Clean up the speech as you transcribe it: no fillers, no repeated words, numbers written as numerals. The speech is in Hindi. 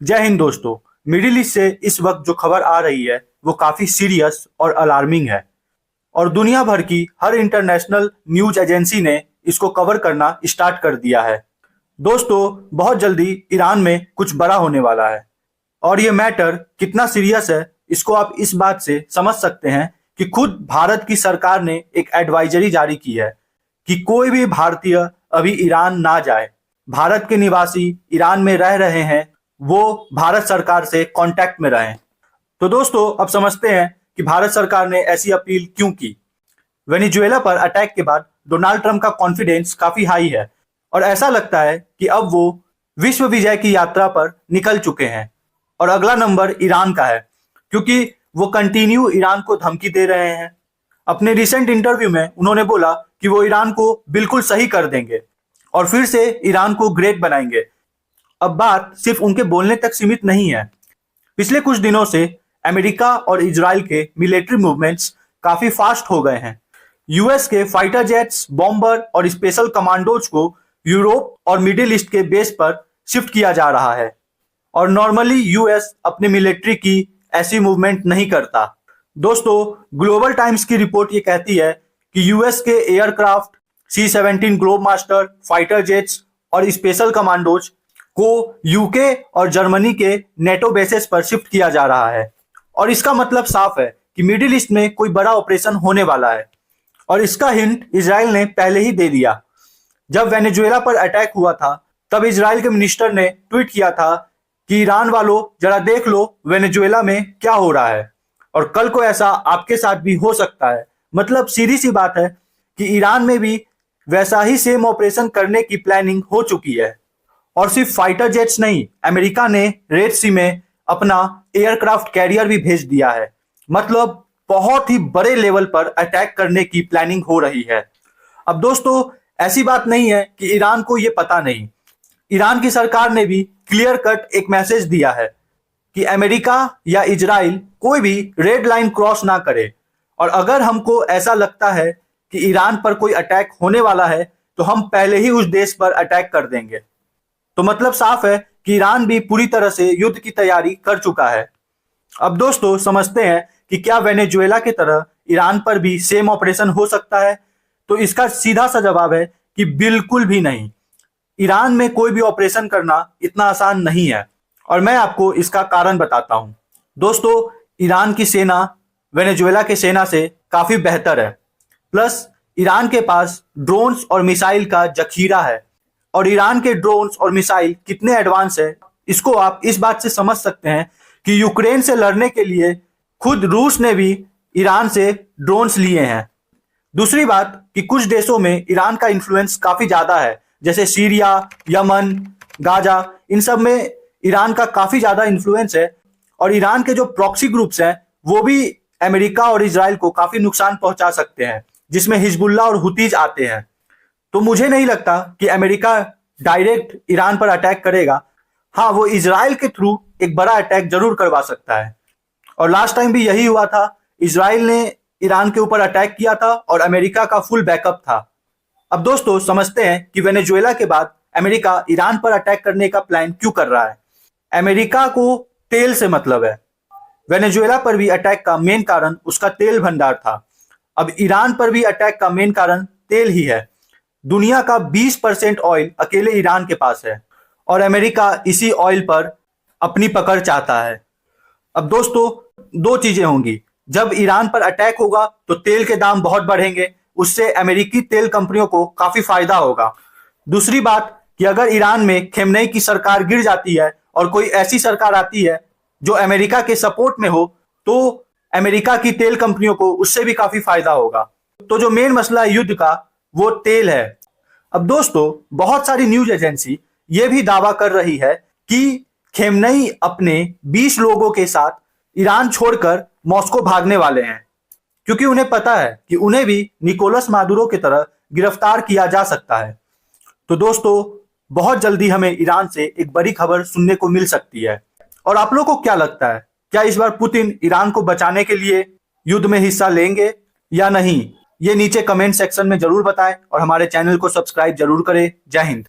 जय हिंद दोस्तों। मिडिल ईस्ट से इस वक्त जो खबर आ रही है वो काफी सीरियस और अलार्मिंग है और दुनिया भर की हर इंटरनेशनल न्यूज एजेंसी ने इसको कवर करना स्टार्ट कर दिया है। दोस्तों, बहुत जल्दी ईरान में कुछ बड़ा होने वाला है और ये मैटर कितना सीरियस है इसको आप इस बात से समझ सकते हैं कि खुद भारत की सरकार ने एक एडवाइजरी जारी की है कि कोई भी भारतीय अभी ईरान ना जाए। भारत के निवासी ईरान में रह रहे हैं, वो भारत सरकार से कांटेक्ट में रहें। तो दोस्तों, अब समझते हैं कि भारत सरकार ने ऐसी अपील क्यों की। वेनेजुएला पर अटैक के बाद डोनाल्ड ट्रंप का कॉन्फिडेंस काफी हाई है और ऐसा लगता है कि अब वो विश्व विजय की यात्रा पर निकल चुके हैं और अगला नंबर ईरान का है, क्योंकि वो कंटिन्यू ईरान को धमकी दे रहे हैं। अपने रिसेंट इंटरव्यू में उन्होंने बोला कि वो ईरान को बिल्कुल सही कर देंगे और फिर से ईरान को ग्रेट बनाएंगे। अब बात सिर्फ उनके बोलने तक सीमित नहीं है। पिछले कुछ दिनों से अमेरिका और इजराइल के मिलिट्री मूवमेंट्स काफी फास्ट हो गए हैं। यूएस के फाइटर जेट्स, बॉम्बर और स्पेशल कमांडोज को यूरोप और मिडिल ईस्ट के बेस पर शिफ्ट किया जा रहा है और नॉर्मली यूएस अपने मिलिट्री की ऐसी मूवमेंट नहीं करता। दोस्तों, ग्लोबल टाइम्स की रिपोर्ट ये कहती है कि यूएस के aircraft, C-17 Globemaster, fighter jets और स्पेशल कमांडोज को यूके और जर्मनी के नेटो बेसेस पर शिफ्ट किया जा रहा है और इसका मतलब साफ है कि मिडिल ईस्ट में कोई बड़ा ऑपरेशन होने वाला है और इसका हिंट इजराइल ने पहले ही दे दिया। जब वेनेजुएला पर अटैक हुआ था तब इजराइल के मिनिस्टर ने ट्वीट किया था कि ईरान वालों, जरा देख लो वेनेजुएला में क्या हो रहा है और कल को ऐसा आपके साथ भी हो सकता है। मतलब सीधी सी बात है कि ईरान में भी वैसा ही सेम ऑपरेशन करने की प्लानिंग हो चुकी है। और सिर्फ फाइटर जेट्स नहीं, अमेरिका ने रेड सी में अपना एयरक्राफ्ट कैरियर भी भेज दिया है। मतलब बहुत ही बड़े लेवल पर अटैक करने की प्लानिंग हो रही है। अब दोस्तों, ऐसी बात नहीं है कि ईरान को ये पता नहीं। ईरान की सरकार ने भी क्लियर कट एक मैसेज दिया है कि अमेरिका या इजराइल कोई भी रेड लाइन क्रॉस ना करे और अगर हमको ऐसा लगता है कि ईरान पर कोई अटैक होने वाला है तो हम पहले ही उस देश पर अटैक कर देंगे। तो मतलब साफ है कि ईरान भी पूरी तरह से युद्ध की तैयारी कर चुका है। अब दोस्तों, समझते हैं कि क्या वेनेजुएला की तरह ईरान पर भी सेम ऑपरेशन हो सकता है। तो इसका सीधा सा जवाब है कि बिल्कुल भी नहीं। ईरान में कोई भी ऑपरेशन करना इतना आसान नहीं है और मैं आपको इसका कारण बताता हूं। दोस्तों, ईरान की सेना वेनेजुएला की सेना से काफी बेहतर है, प्लस ईरान के पास ड्रोन्स और मिसाइल का जखीरा है और ईरान के ड्रोन्स और मिसाइल कितने एडवांस है इसको आप इस बात से समझ सकते हैं कि यूक्रेन से लड़ने के लिए खुद रूस ने भी ईरान से ड्रोन्स लिए हैं। दूसरी बात कि कुछ देशों में ईरान का इन्फ्लुएंस काफी ज्यादा है, जैसे सीरिया, यमन, गाजा, इन सब में ईरान का काफी ज्यादा इन्फ्लुएंस है और ईरान के जो प्रॉक्सी ग्रुप्स हैं वो भी अमेरिका और इजराइल को काफी नुकसान पहुंचा सकते हैं, जिसमें हिजबुल्ला और हुतीज आते हैं। तो मुझे नहीं लगता कि अमेरिका डायरेक्ट ईरान पर अटैक करेगा। हाँ, वो इजराइल के थ्रू एक बड़ा अटैक जरूर करवा सकता है और लास्ट टाइम भी यही हुआ था। इजराइल ने ईरान के ऊपर अटैक किया था और अमेरिका का फुल बैकअप था। अब दोस्तों, समझते हैं कि वेनेजुएला के बाद अमेरिका ईरान पर अटैक करने का प्लान क्यों कर रहा है। अमेरिका को तेल से मतलब है। वेनेजुएला पर भी अटैक का मेन कारण उसका तेल भंडार था। अब ईरान पर भी अटैक का मेन कारण तेल ही है। दुनिया का 20% ऑयल अकेले ईरान के पास है और अमेरिका इसी ऑयल पर अपनी पकड़ चाहता है। अब दोस्तों, दो चीजें होंगी। जब ईरान पर अटैक होगा तो तेल के दाम बहुत बढ़ेंगे, उससे अमेरिकी तेल कंपनियों को काफी फायदा होगा। दूसरी बात कि अगर ईरान में खेमनेई की सरकार गिर जाती है और कोई ऐसी सरकार आती है जो अमेरिका के सपोर्ट में हो तो अमेरिका की तेल कंपनियों को उससे भी काफी फायदा होगा। तो जो मेन मसला है युद्ध का वो तेल है। अब दोस्तों, बहुत सारी न्यूज एजेंसी ये भी दावा कर रही है कि खेमनेई अपने 20 लोगों के साथ ईरान छोड़कर मॉस्को भागने वाले हैं, क्योंकि उन्हें पता है कि उन्हें भी निकोलस मादुरो की तरह गिरफ्तार किया जा सकता है। तो दोस्तों, बहुत जल्दी हमें ईरान से एक बड़ी खबर सुनने को मिल सकती है। और आप लोगों को क्या लगता है, क्या इस बार पुतिन ईरान को बचाने के लिए युद्ध में हिस्सा लेंगे या नहीं? ये नीचे कमेंट सेक्शन में जरूर बताएं और हमारे चैनल को सब्सक्राइब जरूर करें। जय हिंद।